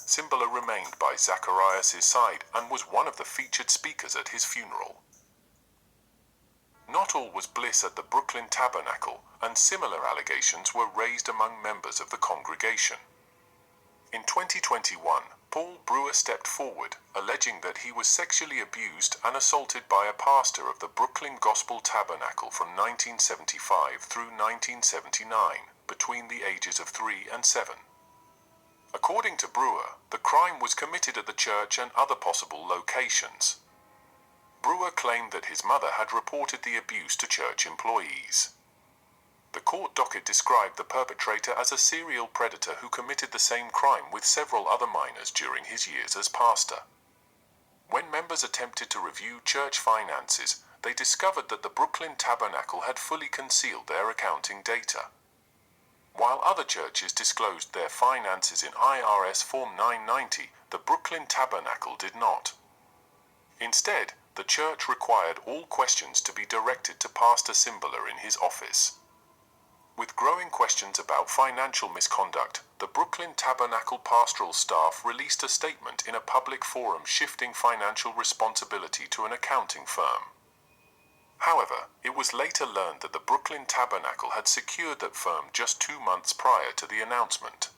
Cymbala remained by Zacharias' side and was one of the featured speakers at his funeral. Not all was bliss at the Brooklyn Tabernacle, and similar allegations were raised among members of the congregation. In 2021, Paul Brewer stepped forward, alleging that he was sexually abused and assaulted by a pastor of the Brooklyn Gospel Tabernacle from 1975 through 1979, between the ages of 3 and 7. According to Brewer, the crime was committed at the church and other possible locations. Brewer claimed that his mother had reported the abuse to church employees. The court docket described the perpetrator as a serial predator who committed the same crime with several other minors during his years as pastor. When members attempted to review church finances, they discovered that the Brooklyn Tabernacle had fully concealed their accounting data. While other churches disclosed their finances in IRS Form 990, the Brooklyn Tabernacle did not. Instead, the church required all questions to be directed to Pastor Cymbala in his office. With growing questions about financial misconduct, the Brooklyn Tabernacle pastoral staff released a statement in a public forum shifting financial responsibility to an accounting firm. However, it was later learned that the Brooklyn Tabernacle had secured that firm just 2 months prior to the announcement.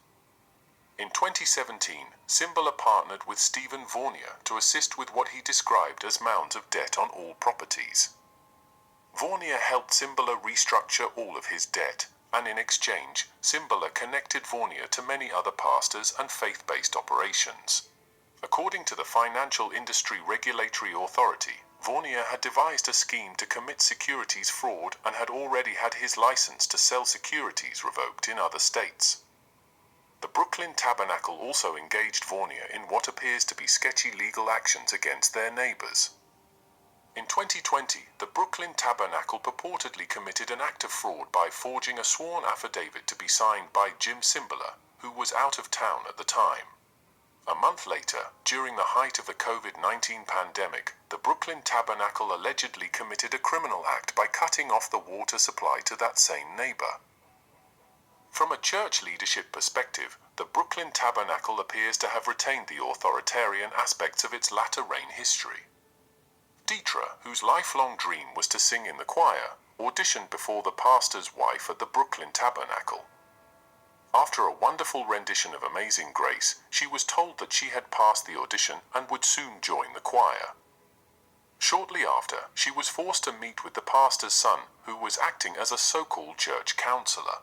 In 2017, Cymbala partnered with Stephen Vornier to assist with what he described as mounds of debt on all properties. Vornier helped Cymbala restructure all of his debt, and in exchange, Cymbala connected Vornier to many other pastors and faith-based operations. According to the Financial Industry Regulatory Authority, Vornier had devised a scheme to commit securities fraud and had already had his license to sell securities revoked in other states. The Brooklyn Tabernacle also engaged Vornier in what appears to be sketchy legal actions against their neighbors. In 2020, the Brooklyn Tabernacle purportedly committed an act of fraud by forging a sworn affidavit to be signed by Jim Cymbala, who was out of town at the time. A month later, during the height of the COVID-19 pandemic, the Brooklyn Tabernacle allegedly committed a criminal act by cutting off the water supply to that same neighbor. From a church leadership perspective, the Brooklyn Tabernacle appears to have retained the authoritarian aspects of its latter reign history. Deetra, whose lifelong dream was to sing in the choir, auditioned before the pastor's wife at the Brooklyn Tabernacle. After a wonderful rendition of Amazing Grace, she was told that she had passed the audition and would soon join the choir. Shortly after, she was forced to meet with the pastor's son, who was acting as a so-called church counselor.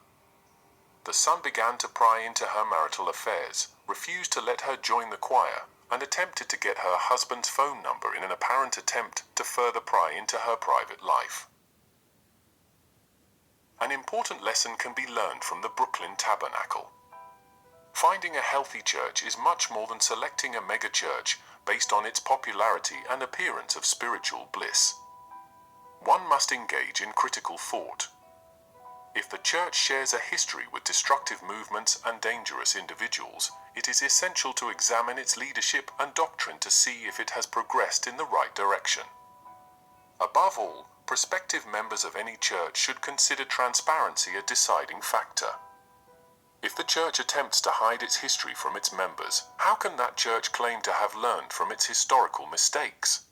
The son began to pry into her marital affairs, refused to let her join the choir, and attempted to get her husband's phone number in an apparent attempt to further pry into her private life. An important lesson can be learned from the Brooklyn Tabernacle. Finding a healthy church is much more than selecting a megachurch based on its popularity and appearance of spiritual bliss. One must engage in critical thought. If the church shares a history with destructive movements and dangerous individuals, it is essential to examine its leadership and doctrine to see if it has progressed in the right direction. Above all, prospective members of any church should consider transparency a deciding factor. If the church attempts to hide its history from its members, how can that church claim to have learned from its historical mistakes?